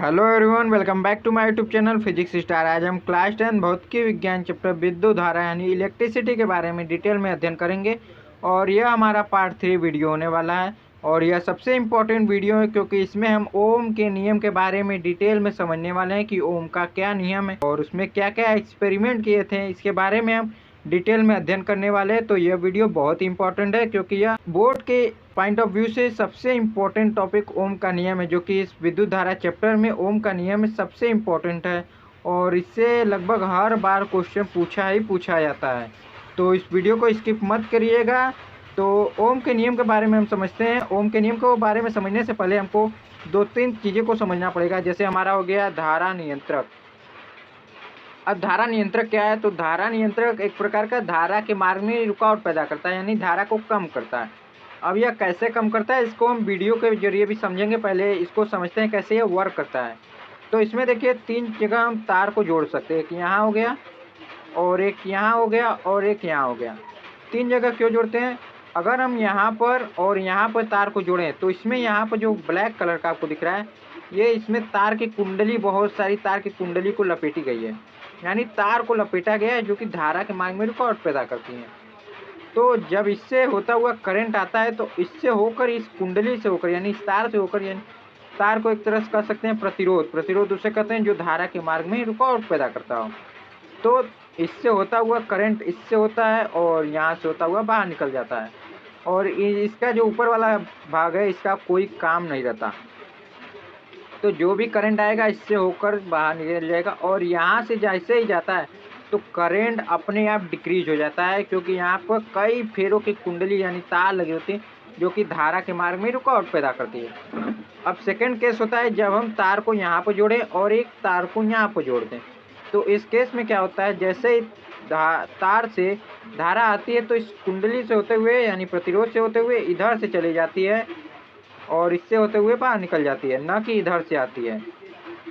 Hello everyone, welcome back to my YouTube channel physics star. आज हम class 10 भौतिकी विज्ञान चैप्टर विद्युत धारा यानी इलेक्ट्रिसिटी के बारे में डिटेल में अध्ययन करेंगे। और यह हमारा पार्ट 3 वीडियो होने वाला है और यह सबसे इम्पोर्टेंट वीडियो है क्योंकि इसमें हम ओम के नियम के बारे में डिटेल में समझने वाले हैं कि ओम का क्या नियम है और उसमें क्या क्या एक्सपेरिमेंट किए थे, इसके बारे में हम डिटेल में अध्ययन करने वाले हैं। तो यह वीडियो बहुत ही इंपॉर्टेंट है क्योंकि यह बोर्ड के पॉइंट ऑफ व्यू से सबसे इम्पोर्टेंट टॉपिक ओम का नियम है, जो कि इस विद्युत धारा चैप्टर में ओम का नियम सबसे इम्पोर्टेंट है और इससे लगभग हर बार क्वेश्चन पूछा जाता है। तो इस वीडियो को स्किप मत करिएगा। तो ओम के नियम के बारे में हम समझते हैं। ओम के नियम के बारे में समझने से पहले हमको दो तीन चीज़ें को समझना पड़ेगा। जैसे हमारा हो गया धारा नियंत्रक। अब धारा नियंत्रक क्या है? तो धारा नियंत्रक एक प्रकार का धारा के मार्ग में रुकावट पैदा करता है, यानी धारा को कम करता है। अब यह कैसे कम करता है, इसको हम वीडियो के जरिए भी समझेंगे। पहले इसको समझते हैं कैसे यह वर्क करता है। तो इसमें देखिए तीन जगह हम तार को जोड़ सकते हैं। एक यहाँ हो गया और एक यहाँ हो गया और एक यहाँ हो गया। तीन जगह क्यों जोड़ते हैं? अगर हम यहाँ पर और यहाँ पर तार को जोड़ें तो इसमें यहाँ पर जो ब्लैक कलर का आपको दिख रहा है, ये इसमें तार की कुंडली, बहुत सारी तार की कुंडली को लपेटी गई है, यानी तार को लपेटा गया है, जो कि धारा के मार्ग में रुकावट पैदा करती है। तो जब इससे होता हुआ करंट आता है तो इससे होकर, इस कुंडली से होकर, यानी इस तार से होकर, यानी तार को एक तरह से कह सकते हैं प्रतिरोध उसे कहते हैं जो धारा के मार्ग में रुकावट पैदा करता हो। तो इससे होता हुआ करंट इससे होता है और यहाँ से होता हुआ बाहर निकल जाता है और इसका जो ऊपर वाला भाग है इसका कोई काम नहीं रहता। तो जो भी करंट आएगा इससे होकर बाहर निकल जाएगा और यहाँ से जैसे ही जाता है तो करंट अपने आप डिक्रीज हो जाता है, क्योंकि यहाँ पर कई फेरों की कुंडली यानी तार लगी होती है जो कि धारा के मार्ग में रुकावट पैदा करती है। अब सेकंड केस होता है जब हम तार को यहाँ पर जोड़ें और एक तार को यहाँ पर जोड़ दें। तो इस केस में क्या होता है, जैसे ही तार से धारा आती है तो इस कुंडली से होते हुए यानी प्रतिरोध से होते हुए इधर से चली जाती है और इससे होते हुए बाहर निकल जाती है, न कि इधर से आती है।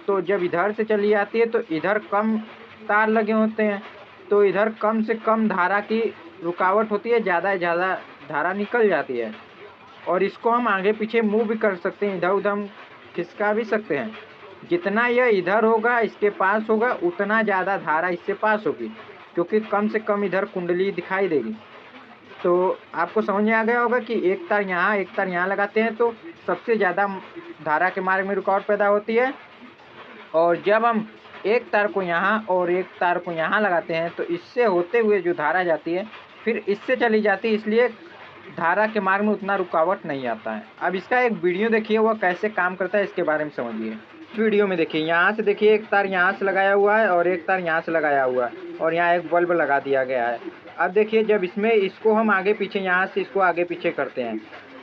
तो जब इधर से चली जाती है तो इधर कम तार लगे होते हैं, तो इधर कम से कम धारा की रुकावट होती है, ज़्यादा से ज़्यादा धारा निकल जाती है। और इसको हम आगे पीछे मूव भी कर सकते हैं, इधर उधर हम खिसका भी सकते हैं। जितना यह इधर होगा, इसके पास होगा, उतना ज़्यादा धारा इससे पास होगी, क्योंकि कम से कम इधर कुंडली दिखाई देगी। तो आपको समझ में आ गया होगा कि एक तार यहाँ एक तार यहाँ लगाते हैं तो सबसे ज़्यादा धारा के मार्ग में रुकावट पैदा होती है। और जब हम एक तार को यहाँ और एक तार को यहाँ लगाते हैं तो इससे होते हुए जो धारा जाती है फिर इससे चली जाती है, इसलिए धारा के मार्ग में उतना रुकावट नहीं आता है। अब इसका एक वीडियो देखिए, वह कैसे काम करता है इसके बारे में समझिए। इस वीडियो में देखिए, यहाँ से देखिए एक तार यहाँ से लगाया हुआ है और एक तार यहाँ से लगाया हुआ है और यहाँ एक बल्ब लगा दिया गया है। अब देखिए जब इसमें इसको हम आगे पीछे, यहाँ से इसको आगे पीछे करते हैं,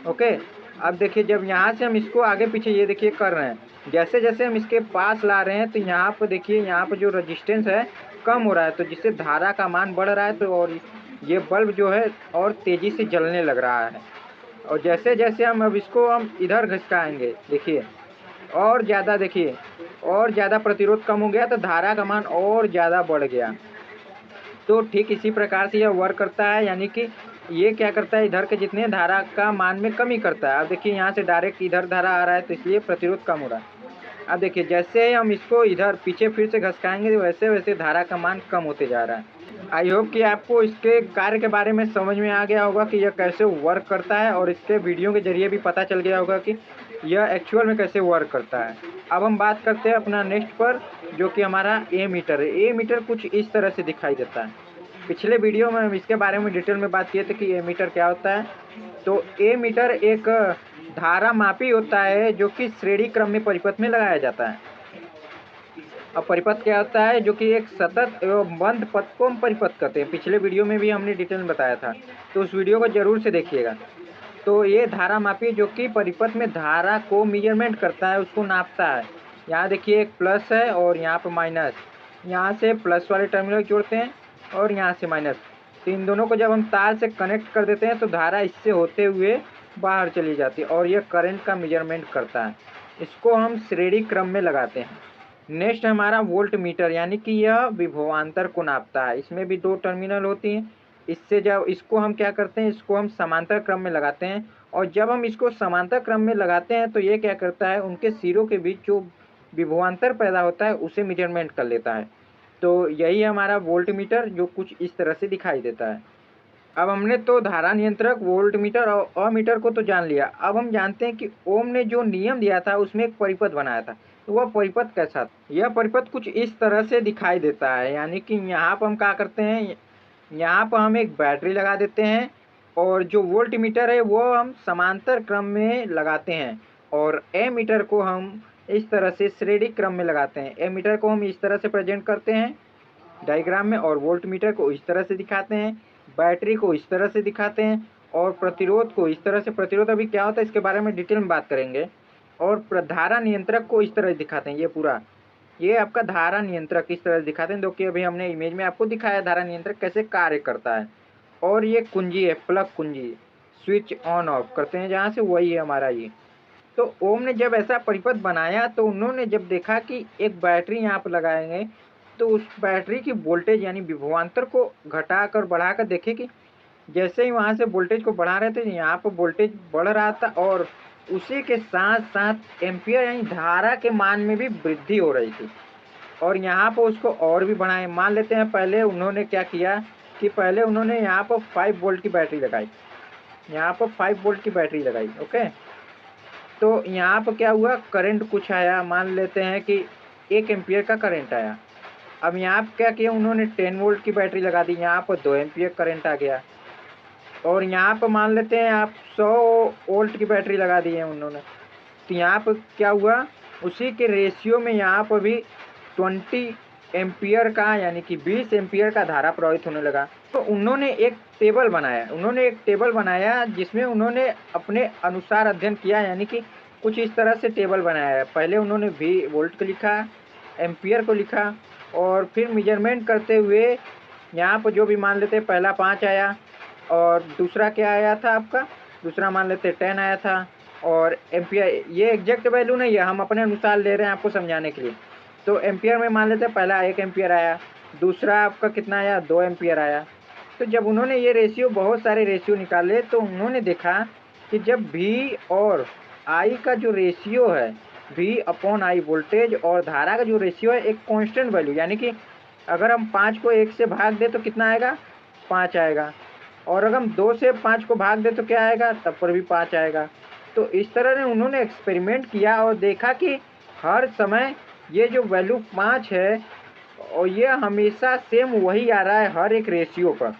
ओके। अब देखिए जब यहाँ से हम इसको आगे पीछे, ये देखिए कर रहे हैं, जैसे जैसे हम इसके पास ला रहे हैं तो यहाँ पर देखिए, यहाँ पर जो रजिस्टेंस है कम हो रहा है, तो जिससे धारा का मान बढ़ रहा है। तो और ये बल्ब जो है और तेज़ी से जलने लग रहा है। और जैसे जैसे हम अब इसको हम इधर घिसकाएंगे, देखिए और ज़्यादा, देखिए और ज़्यादा प्रतिरोध कम हो गया तो धारा का मान और ज़्यादा बढ़ गया। तो ठीक इसी प्रकार से यह वर्क करता है, यानी कि ये क्या करता है, इधर के जितने धारा का मान में कमी करता है। अब देखिए यहाँ से डायरेक्ट इधर धारा आ रहा है तो इसलिए प्रतिरोध कम हो रहा है। अब देखिए जैसे हम इसको इधर पीछे फिर से घसकाएंगे वैसे वैसे धारा का मान कम होते जा रहा है। आई होप कि आपको इसके कार्य के बारे में समझ में आ गया होगा कि यह कैसे वर्क करता है और इसके वीडियो के जरिए भी पता चल गया होगा कि यह एक्चुअल में कैसे वर्क करता है। अब हम बात करते हैं अपना नेक्स्ट पर, जो कि हमारा ए मीटर है। ए मीटर कुछ इस तरह से दिखाई देता है। पिछले वीडियो में हम इसके बारे में डिटेल में बात किए थे कि ए मीटर क्या होता है। तो ए मीटर एक धारा मापी होता है जो कि श्रेणी क्रम में परिपथ में लगाया जाता है। अब परिपथ क्या होता है, जो कि एक सतत एवं बंद पथ को हम परिपथ कहते हैं। पिछले वीडियो में भी हमने डिटेल में बताया था, तो उस वीडियो को जरूर से देखिएगा। तो ये धारा मापी जो कि परिपथ में धारा को मेजरमेंट करता है, उसको नापता है। यहाँ देखिए एक प्लस है और यहाँ पर माइनस, यहाँ से प्लस वाले टर्मिनल जोड़ते हैं और यहाँ से माइनस। तो इन दोनों को जब हम तार से कनेक्ट कर देते हैं तो धारा इससे होते हुए बाहर चली जाती है और यह करंट का मेजरमेंट करता है। इसको हम श्रेणी क्रम में लगाते हैं। नेक्स्ट हमारा वोल्ट मीटर, यानी कि यह विभवांतर को नापता है। इसमें भी दो टर्मिनल होती हैं। इससे जब इसको हम क्या करते हैं, इसको हम समांतर क्रम में लगाते हैं और जब हम इसको समांतर क्रम में लगाते हैं तो ये क्या करता है, उनके सिरों के बीच जो विभवांतर पैदा होता है उसे मेजरमेंट कर लेता है। तो यही है हमारा वोल्ट मीटर, जो कुछ इस तरह से दिखाई देता है। अब हमने तो धारा नियंत्रक, वोल्ट मीटर और अमीटर को तो जान लिया। अब हम जानते हैं कि ओम ने जो नियम दिया था उसमें एक परिपथ बनाया था, तो वह परिपथ कैसा था? यह परिपथ कुछ इस तरह से दिखाई देता है, यानी कि यहाँ पर हम क्या करते हैं, यहाँ पर हम एक बैटरी लगा देते हैं और जो वोल्ट मीटर है वो हम समांतर क्रम में लगाते हैं और ए मीटर को हम इस तरह से श्रेणी क्रम में लगाते हैं। ए मीटर को हम इस तरह से प्रेजेंट करते हैं डायग्राम में, और वोल्ट मीटर को इस तरह से दिखाते हैं, बैटरी को इस तरह से दिखाते हैं और प्रतिरोध को इस तरह से। प्रतिरोध अभी क्या होता है इसके बारे में डिटेल में बात करेंगे। और धारा नियंत्रक को इस तरह दिखाते हैं, ये पूरा ये आपका धारा नियंत्रक इस तरह से दिखाते हैं, जो कि अभी हमने इमेज में आपको दिखाया धारा नियंत्रक कैसे कार्य करता है। और ये कुंजी है, प्लग कुंजी, स्विच ऑन ऑफ करते हैं जहाँ से, वही है हमारा ये। तो ओम ने जब ऐसा परिपथ बनाया तो उन्होंने जब देखा कि एक बैटरी यहाँ पर लगाएंगे तो उस बैटरी की वोल्टेज यानी विभवांतर को घटाकर बढ़ाकर देखे कि जैसे ही वहाँ से वोल्टेज को बढ़ा रहे थे यहाँ पर वोल्टेज बढ़ रहा था और उसी के साथ साथ एम्पियर यानी धारा के मान में भी वृद्धि हो रही थी। और यहाँ पर उसको और भी बढ़ाएं। मान लेते हैं पहले उन्होंने क्या किया कि पहले उन्होंने यहाँ पर 5 वोल्ट की बैटरी लगाई, यहाँ पर 5 वोल्ट की बैटरी लगाई। ओके, तो यहाँ पर क्या हुआ, करंट कुछ आया, मान लेते हैं कि 1 एम्पियर का करंट आया। अब यहाँ पर क्या किया उन्होंने 10 वोल्ट की बैटरी लगा दी, यहाँ पर 2 एम्पियर करंट आ गया। और यहाँ पर मान लेते हैं आप 100 वोल्ट की बैटरी लगा दी है उन्होंने, तो यहाँ पर क्या हुआ, उसी के रेशियो में यहाँ पर भी 20 एम्पियर का यानी कि 20 एम्पियर का धारा प्रवाहित होने लगा। तो उन्होंने एक टेबल बनाया जिसमें उन्होंने अपने अनुसार अध्ययन किया, यानी कि कुछ इस तरह से टेबल बनाया है। पहले उन्होंने वोल्ट को लिखा, एम्पियर को लिखा और फिर मेजरमेंट करते हुए यहाँ पर जो भी मान लेते पहला 5 आया और दूसरा क्या आया था आपका, दूसरा मान लेते 10 आया था। और एम्पियर ये एग्जैक्ट वैल्यू नहीं है, हम अपने अनुसार ले रहे हैं आपको समझाने के लिए। तो एम्पियर में मान लेते पहला 1 एम्पियर आया, दूसरा आपका कितना आया, 2 एम्पियर आया। तो जब उन्होंने ये रेशियो, बहुत सारे रेशियो निकाले तो उन्होंने देखा कि जब V और I का जो रेशियो है, V/I वोल्टेज और धारा का जो रेशियो है एक कांस्टेंट वैल्यू, यानी कि अगर हम 5 को 1 से भाग दें तो कितना आएगा, 5 आएगा। और अगर हम 2 से 5 को भाग दें तो क्या आएगा, तब पर भी 5 आएगा। तो इस तरह ने उन्होंने एक्सपेरिमेंट किया और देखा कि हर समय ये जो वैल्यू 5 है और ये हमेशा सेम वही आ रहा है हर एक रेशियो पर।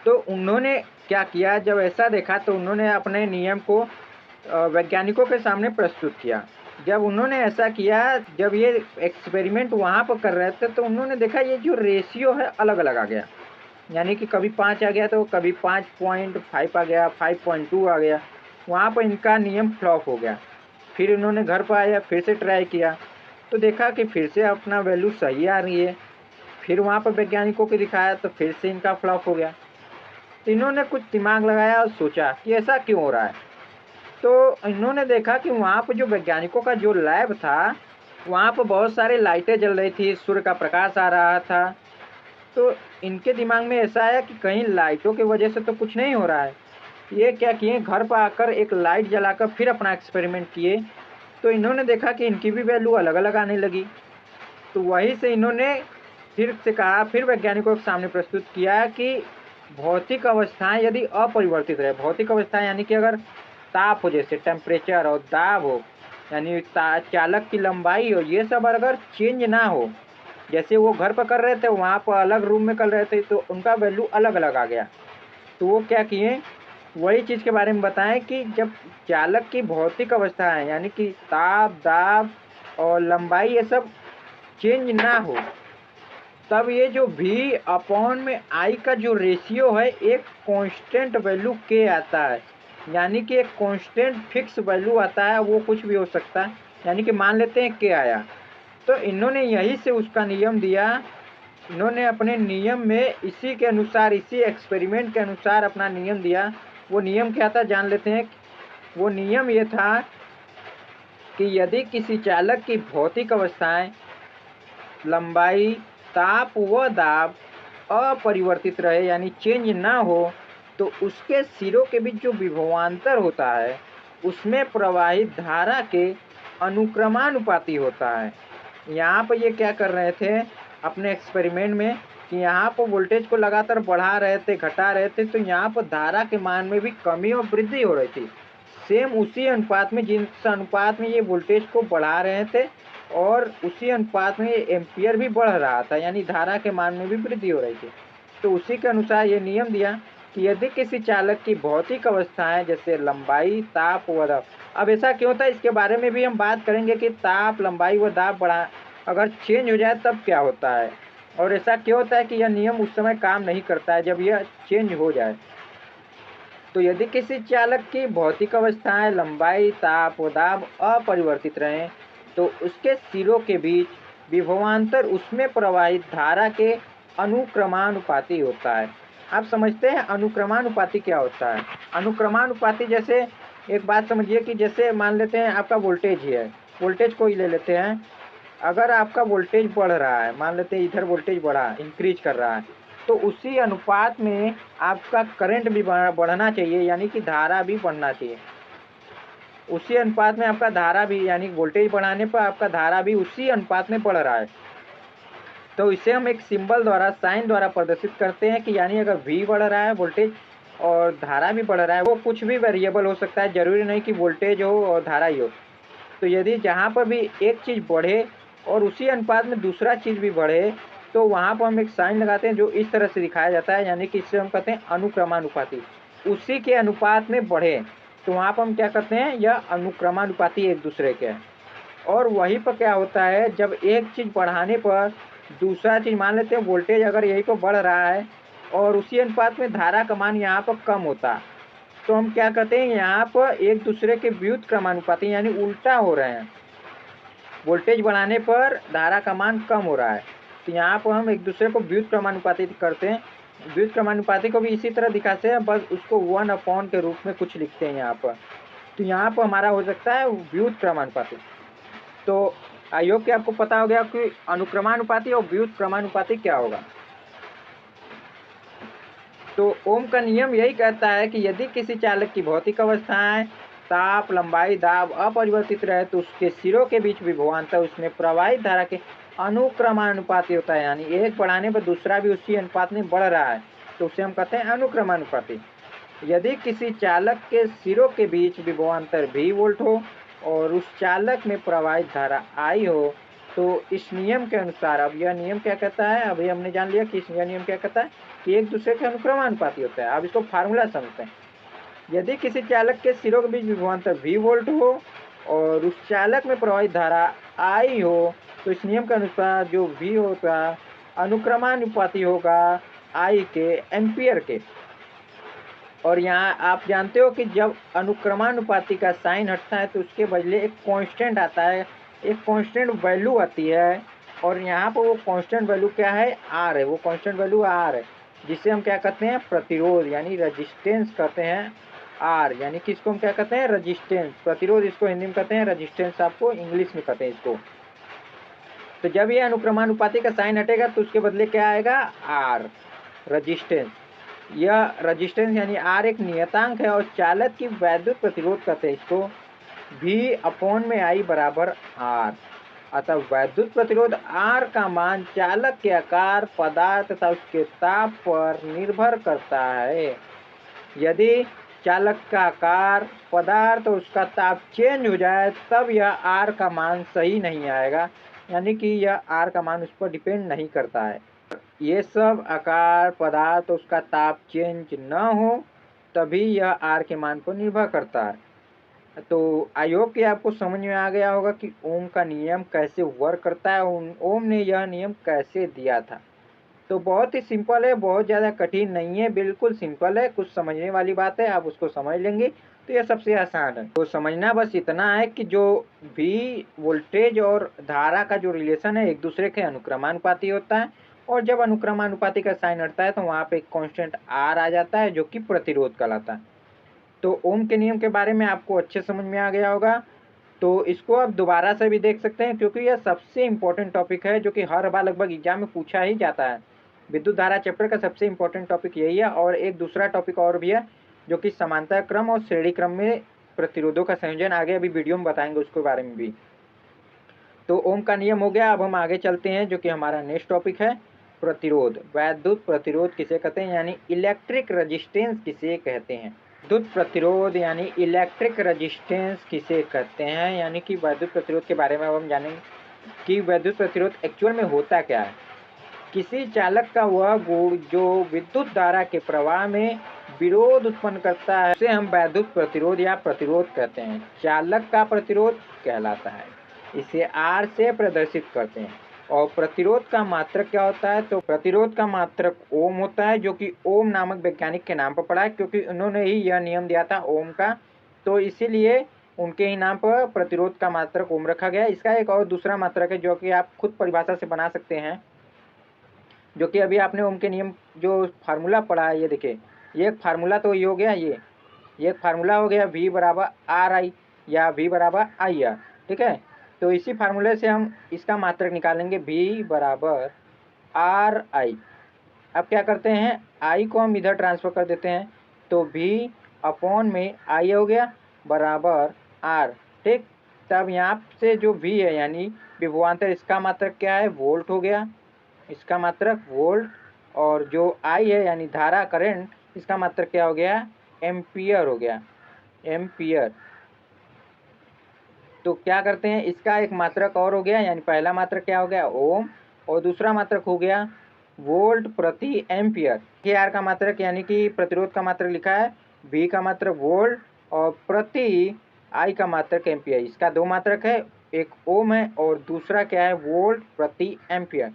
तो उन्होंने क्या किया, जब ऐसा देखा तो उन्होंने अपने नियम को वैज्ञानिकों के सामने प्रस्तुत किया। जब उन्होंने ऐसा किया, जब ये एक्सपेरिमेंट वहाँ पर कर रहे थे तो उन्होंने देखा ये जो रेशियो है अलग अलग आ गया, यानी कि कभी 5 आ गया तो कभी 5.5 आ गया, 5.2 आ गया। वहाँ पर इनका नियम फ्लॉप हो गया। फिर उन्होंने घर पर आया, फिर से ट्राई किया तो देखा कि फिर से अपना वैल्यू सही आ रही है। फिर वहाँ पर वैज्ञानिकों को दिखाया तो फिर से इनका फ्लॉप हो गया। तो इन्होंने कुछ दिमाग लगाया और सोचा कि ऐसा क्यों हो रहा है। तो इन्होंने देखा कि वहाँ पर जो वैज्ञानिकों का जो लैब था वहाँ पर बहुत सारी लाइटें जल रही थी, सूर्य का प्रकाश आ रहा था। तो इनके दिमाग में ऐसा आया कि कहीं लाइटों की वजह से तो कुछ नहीं हो रहा है। ये क्या किए, घर पर आकर एक लाइट जलाकर फिर अपना एक्सपेरिमेंट किए तो इन्होंने देखा कि इनकी भी वैल्यू अलग अलग आने लगी। तो वहीं से इन्होंने फिर से कहा, फिर वैज्ञानिकों के सामने प्रस्तुत किया कि भौतिक अवस्थाएं यदि अपरिवर्तित रहे, भौतिक अवस्थाएं यानी कि अगर ताप हो, जैसे टेम्परेचर और दाब हो, यानी चालक की लंबाई हो, ये सब अगर चेंज ना हो, जैसे वो घर पर कर रहे थे वहाँ पर अलग रूम में कर रहे थे तो उनका वैल्यू अलग अलग आ गया। तो वो क्या किए, वही चीज़ के बारे में बताएं कि जब चालक की भौतिक अवस्था है यानी कि ताप, दाब और लंबाई ये सब चेंज ना हो, तब ये जो V/I का जो रेशियो है एक कांस्टेंट वैल्यू K आता है, यानी कि एक कांस्टेंट फिक्स वैल्यू आता है, वो कुछ भी हो सकता है। यानी कि मान लेते हैं K आया, तो इन्होंने यहीं से उसका नियम दिया। इन्होंने अपने नियम में इसी के अनुसार, इसी एक्सपेरिमेंट के अनुसार अपना नियम दिया। वो नियम क्या था जान लेते हैं। वो नियम ये था कि यदि किसी चालक की भौतिक अवस्थाएं, लंबाई, ताप व दाब अपरिवर्तित रहे यानी चेंज ना हो, तो उसके सिरों के बीच जो विभवांतर होता है उसमें प्रवाहित धारा के अनुक्रमानुपाती होता है। यहाँ पर ये क्या कर रहे थे अपने एक्सपेरिमेंट में कि यहाँ पर वोल्टेज को लगातार बढ़ा रहे थे, घटा रहे थे, तो यहाँ पर धारा के मान में भी कमी और वृद्धि हो रही थी। सेम उसी अनुपात में, जिस अनुपात में ये वोल्टेज को बढ़ा रहे थे और उसी अनुपात में ये एम्पियर भी बढ़ रहा था, यानी धारा के मान में भी वृद्धि हो रही थी। तो उसी के अनुसार ये नियम दिया कि यदि किसी चालक की भौतिक अवस्थाएं जैसे लंबाई, ताप व दाब, अब ऐसा क्यों होता है इसके बारे में भी हम बात करेंगे कि ताप, लंबाई व दाब बढ़ा अगर चेंज हो जाए तब क्या होता है, और ऐसा क्यों होता है कि यह नियम उस समय काम नहीं करता है जब यह चेंज हो जाए। तो यदि किसी चालक की भौतिक अवस्थाएं लंबाई, ताप व दाब अपरिवर्तित रहें तो उसके सिरों के बीच विभवांतर उसमें प्रवाहित धारा के अनुक्रमानुपाती होता है। आप समझते हैं अनुक्रमानुपाती क्या होता है? अनुक्रमानुपाती, जैसे एक बात समझिए कि जैसे मान लेते हैं आपका वोल्टेज ही है, वोल्टेज को ही ले लेते हैं। अगर आपका वोल्टेज बढ़ रहा है, मान लेते हैं इधर वोल्टेज बढ़ा, इंक्रीज कर रहा है, तो उसी अनुपात में आपका करंट भी बढ़ना चाहिए, यानी कि धारा भी बढ़ना चाहिए। उसी अनुपात में आपका धारा भी, यानी वोल्टेज बढ़ाने पर आपका धारा भी उसी अनुपात में बढ़ रहा है। तो इसे हम एक सिंबल द्वारा, साइन द्वारा प्रदर्शित करते हैं कि यानी अगर V बढ़ रहा है वोल्टेज और धारा भी बढ़ रहा है, वो कुछ भी वेरिएबल हो सकता है, जरूरी नहीं कि वोल्टेज हो और धारा ही हो। तो यदि जहाँ पर भी एक चीज़ बढ़े और उसी अनुपात में दूसरा चीज़ भी बढ़े, तो वहाँ पर हम एक साइन लगाते हैं जो इस तरह से दिखाया जाता है, यानी कि इससे हम कहते हैं अनुक्रमानुपाती। उसी के अनुपात में बढ़े तो वहाँ पर हम क्या करते हैं, यह अनुक्रमानुपाती एक दूसरे के हैं। और वहीं पर क्या होता है, जब एक चीज़ बढ़ाने पर दूसरा चीज़, मान लेते हैं वोल्टेज अगर यहीं पर बढ़ रहा है और उसी अनुपात में धारा का मान यहाँ पर कम होता, तो हम क्या कहते हैं, यहाँ पर एक दूसरे के व्युत्क्रमानुपाती यानी उल्टा हो रहे हैं। वोल्टेज बढ़ाने पर धारा का मान कम हो रहा है, तो यहाँ पर हम एक दूसरे को व्युत्क्रमानुपाती करते हैं। व्युत्क्रमानुपाती को भी इसी तरह दिखाते हैं, बस उसको 1 के रूप में कुछ लिखते हैं यहाँ पर। तो यहाँ पर हमारा हो सकता है व्युत्क्रमानुपाती। तो आई होप कि आपको पता हो गया कि अनुक्रमानुपाती और व्युत्क्रमानुपाती क्या होगा। तो ओम का नियम यही कहता है कि यदि किसी चालक की भौतिक अवस्थाएं ताप, लंबाई, दाब अपरिवर्तित रहे तो उसके सिरों के बीच विभवांतर उसमें प्रवाहित धारा के अनुक्रमानुपाती होता है, यानी एक बढ़ाने पर दूसरा भी उसी अनुपात में बढ़ रहा है, तो उसे हम कहते हैं अनुक्रमानुपाती। यदि किसी चालक के सिरों के बीच विभवांतर V वोल्ट हो और उस चालक में प्रवाहित धारा I हो, तो इस नियम के अनुसार, अब यह नियम क्या कहता है, अभी हमने जान लिया कि यह नियम क्या कहता है कि एक दूसरे के अनुक्रमानुपाती होता है। अब इसको फार्मूला समझते हैं। यदि किसी चालक के सिरों के बीच विभवांतर V वोल्ट हो और उस चालक में प्रवाहित धारा I हो, तो इस नियम के अनुसार जो V होगा अनुक्रमानुपाती होगा I के एम्पियर के। और यहाँ आप जानते हो कि जब अनुक्रमानुपाती का साइन हटता है तो उसके बदले एक कांस्टेंट आता है, एक कांस्टेंट वैल्यू आती है, और यहाँ पर वो कांस्टेंट वैल्यू क्या है, R है। वो कांस्टेंट वैल्यू R है, जिसे हम क्या कहते हैं, प्रतिरोध यानी रेजिस्टेंस कहते हैं। R यानी कि इसको हम क्या कहते हैं, रेजिस्टेंस। प्रतिरोध इसको हिंदी में कहते हैं, रेजिस्टेंस आपको इंग्लिश में कहते हैं इसको। तो जब ये अनुक्रमानुपाती का साइन हटेगा तो उसके बदले क्या आएगा, R, रेजिस्टेंस। यह रेजिस्टेंस यानी R एक नियतांक है और चालक की वैद्युत प्रतिरोध कहते हैं इसको। V/I बराबर R। अतः वैद्युत प्रतिरोध R का मान चालक के आकार, पदार्थ तथा उसके ताप पर निर्भर करता है। यदि चालक का आकार, पदार्थ और उसका ताप चेंज हो जाए तब यह R का मान सही नहीं आएगा, यानी कि यह R का मान उस पर डिपेंड नहीं करता है। ये सब आकार, पदार्थ और उसका ताप चेंज न हो तभी यह R के मान पर निर्भर करता है। तो आई होप कि आपको समझ में आ गया होगा कि ओम का नियम कैसे वर्क करता है, ओम ने यह नियम कैसे दिया था। तो बहुत ही सिंपल है, बहुत ज़्यादा कठिन नहीं है, बिल्कुल सिंपल है। कुछ समझने वाली बात है, आप उसको समझ लेंगे तो यह सबसे आसान है। तो समझना बस इतना है कि जो भी वोल्टेज और धारा का जो रिलेशन है एक दूसरे के अनुक्रमानुपाती होता है, और जब अनुक्रमानुपाती का साइन हटता है तो वहाँ पे एक कांस्टेंट R आ जाता है जो कि प्रतिरोध कहलाता है। तो ओम के नियम के बारे में आपको अच्छे समझ में आ गया होगा। तो इसको आप दोबारा से भी देख सकते हैं, क्योंकि यह सबसे इम्पोर्टेंट टॉपिक है जो कि हर बार लगभग एग्जाम में पूछा ही जाता है। विद्युत धारा चैप्टर का सबसे इम्पोर्टेंट टॉपिक यही है, और एक दूसरा टॉपिक और भी है जो कि समांतर क्रम और श्रेणी क्रम में प्रतिरोधों का संयोजन, आगे अभी वीडियो में बताएंगे उसके बारे में भी। तो ओम का नियम हो गया। अब हम आगे चलते हैं जो कि हमारा नेक्स्ट टॉपिक है प्रतिरोध। वैद्युत प्रतिरोध किसे कहते हैं यानी इलेक्ट्रिक रेजिस्टेंस किसे कहते हैं। विद्युत प्रतिरोध यानी इलेक्ट्रिक रेजिस्टेंस किसे कहते हैं यानी कि वैद्युत प्रतिरोध के बारे में अब हम जानेंगे कि वैद्युत प्रतिरोध एक्चुअल में होता क्या है। किसी चालक का वह गुण जो विद्युत धारा के प्रवाह में विरोध उत्पन्न करता है उसे हम वैद्युत प्रतिरोध या प्रतिरोध कहते हैं। चालक का प्रतिरोध कहलाता है। इसे R से प्रदर्शित करते हैं। और प्रतिरोध का मात्रक क्या होता है तो प्रतिरोध का मात्रक ओम होता है, जो कि ओम नामक वैज्ञानिक के नाम पर पड़ा है क्योंकि उन्होंने ही यह नियम दिया था ओम का, तो इसीलिए उनके ही नाम पर प्रतिरोध का मात्रक ओम रखा गया। इसका एक और दूसरा मात्रक है जो कि आप खुद परिभाषा से बना सकते हैं, जो कि अभी आपने ओम के नियम जो फार्मूला पढ़ा है, ये देखिए ये एक फार्मूला तो ये हो गया, ये एक फार्मूला हो गया V बराबर RI या V बराबर IR, ठीक है। तो इसी फार्मूले से हम इसका मात्रक निकालेंगे V बराबर RI। अब क्या करते हैं I को हम इधर ट्रांसफर कर देते हैं, तो V अपॉन में I हो गया बराबर R, ठीक। तब यहाँ से जो V है यानी विभवांतर, इसका मात्रक क्या है वोल्ट हो गया, इसका मात्रक वोल्ट, और जो I है यानी धारा करंट, इसका मात्रक क्या हो गया एम्पियर हो गया, एम्पियर। तो क्या करते हैं इसका एक मात्रक और हो गया, यानी पहला मात्रक क्या हो गया ओम और दूसरा मात्रक हो गया वोल्ट प्रति एम्पियर। के आर का मात्रक यानी कि प्रतिरोध का मात्रक लिखा है, V का मात्रक वोल्ट और प्रति I का मात्रक एम्पियर। इसका दो मात्रक है, एक ओम है और दूसरा क्या है वोल्ट प्रति एम्पियर।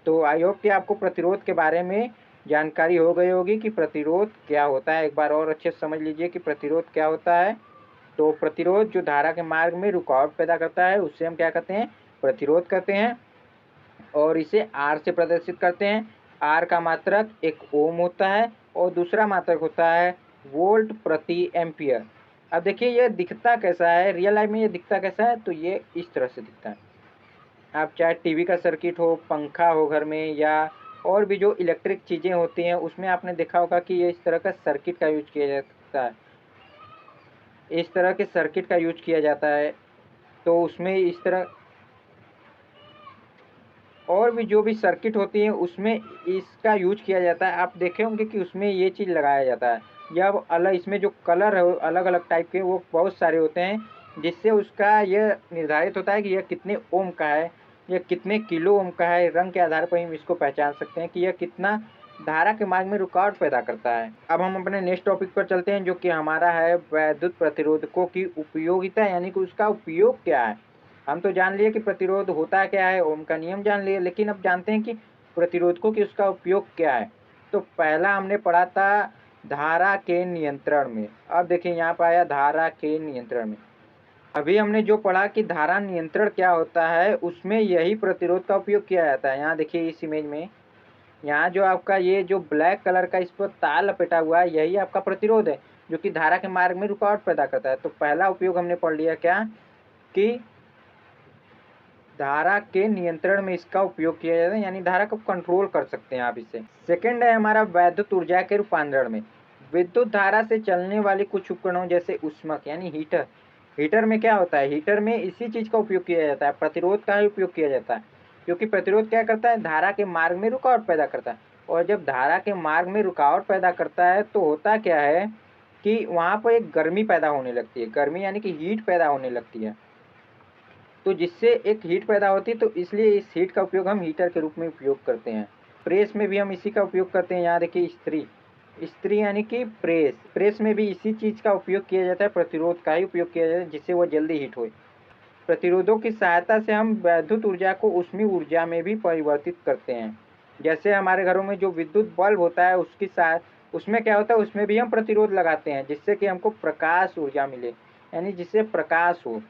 तो आई होप कि आपको प्रतिरोध के बारे में जानकारी हो गई होगी कि प्रतिरोध क्या होता है। एक बार और अच्छे से समझ लीजिए कि प्रतिरोध क्या होता है। तो प्रतिरोध जो धारा के मार्ग में रुकावट पैदा करता है उससे हम क्या कहते हैं प्रतिरोध कहते हैं, और इसे R से प्रदर्शित करते हैं। R का मात्रक एक ओम होता है और दूसरा मात्रक होता है वोल्ट प्रति एम्पियर। अब देखिए ये दिखता कैसा है, रियल लाइफ में ये दिखता कैसा है, तो ये इस तरह से दिखता है। आप चाहे टीवी का सर्किट हो, पंखा हो घर में, या और भी जो इलेक्ट्रिक चीज़ें होती हैं उसमें आपने देखा होगा कि ये इस तरह का सर्किट का यूज किया जाता है, इस तरह के सर्किट का यूज किया जाता है। तो उसमें इस तरह और भी जो भी सर्किट होती है उसमें इसका यूज किया जाता है। आप देखे होंगे कि उसमें ये चीज़ लगाया जाता है, या अलग इसमें जो कलर है अलग अलग टाइप के वो बहुत सारे होते हैं, जिससे उसका यह निर्धारित होता है कि यह कितने ओम का है, यह कितने किलो ओम का है। रंग के आधार पर हम इसको पहचान सकते हैं कि यह कितना धारा के मार्ग में रुकावट पैदा करता है। अब हम अपने नेक्स्ट टॉपिक पर चलते हैं जो कि हमारा है वैद्युत प्रतिरोधकों की उपयोगिता, यानी कि उसका उपयोग क्या है। हम तो जान लिए कि प्रतिरोध होता क्या है, ओम का नियम जान लिए, लेकिन अब जानते हैं कि प्रतिरोधकों की उसका उपयोग क्या है। तो पहला हमने पढ़ा था धारा के नियंत्रण में। अब देखिए यहाँ पर आया धारा के नियंत्रण में। अभी हमने जो पढ़ा कि धारा नियंत्रण क्या होता है उसमें यही प्रतिरोध का उपयोग किया जाता है। यहाँ देखिए इस इमेज में, यहाँ जो आपका ये जो ब्लैक कलर का इस पर तार लपेटा हुआ है यही आपका प्रतिरोध है, जो कि धारा के मार्ग में रुकावट पैदा करता है। तो पहला उपयोग हमने पढ़ लिया क्या कि धारा के नियंत्रण में इसका उपयोग किया जाता है, यानी धारा को कंट्रोल कर सकते हैं आप इससे। सेकंड है हमारा वैद्युत ऊर्जा के रूपांतरण में। विद्युत धारा से चलने वाले कुछ उपकरणों जैसे उष्मक यानी हीटर, हीटर में क्या होता है, हीटर में इसी चीज़ का उपयोग किया जाता है, प्रतिरोध का ही उपयोग किया जाता है। क्योंकि प्रतिरोध क्या करता है धारा के मार्ग में रुकावट पैदा करता है, और जब धारा के मार्ग में रुकावट पैदा करता है तो होता क्या है कि वहाँ पर एक गर्मी पैदा होने लगती है, गर्मी यानी कि हीट पैदा होने लगती है। तो जिससे एक हीट पैदा होती है, तो इसलिए इस हीट का उपयोग हम हीटर के रूप में उपयोग करते हैं। प्रेस में भी हम इसी का उपयोग करते हैं। यहाँ देखिए स्त्री, स्त्री यानी कि प्रेस, प्रेस में भी इसी चीज़ का उपयोग किया जाता है, प्रतिरोध का ही उपयोग किया जाता है जिससे वो जल्दी हीट हो। प्रतिरोधों की सहायता से हम वैद्युत ऊर्जा को ऊष्मीय ऊर्जा में भी परिवर्तित करते हैं। जैसे हमारे घरों में जो विद्युत बल्ब होता है उसकी उसमें क्या होता है, उसमें भी हम प्रतिरोध लगाते हैं जिससे कि हमको प्रकाश ऊर्जा मिले, यानी जिससे प्रकाश हो।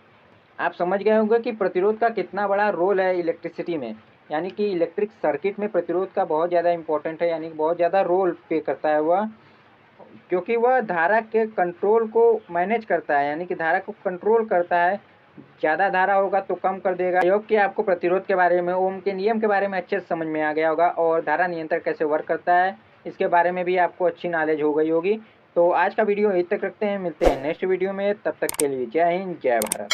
आप समझ गए होंगे कि प्रतिरोध का कितना बड़ा रोल है इलेक्ट्रिसिटी में, यानी कि इलेक्ट्रिक सर्किट में प्रतिरोध का बहुत ज़्यादा इम्पोर्टेंट है, यानी कि बहुत ज़्यादा रोल प्ले करता है वह, क्योंकि वह धारा के कंट्रोल को मैनेज करता है, यानी कि धारा को कंट्रोल करता है। ज़्यादा धारा होगा तो कम कर देगा। आई होप कि आपको प्रतिरोध के बारे में, ओम के नियम के बारे में अच्छे से समझ में आ गया होगा, और धारा नियंत्रण कैसे वर्क करता है इसके बारे में भी आपको अच्छी नॉलेज हो गई होगी। तो आज का वीडियो यहीं तक रखते हैं, मिलते हैं नेक्स्ट वीडियो में, तब तक के लिए जय हिंद जय भारत।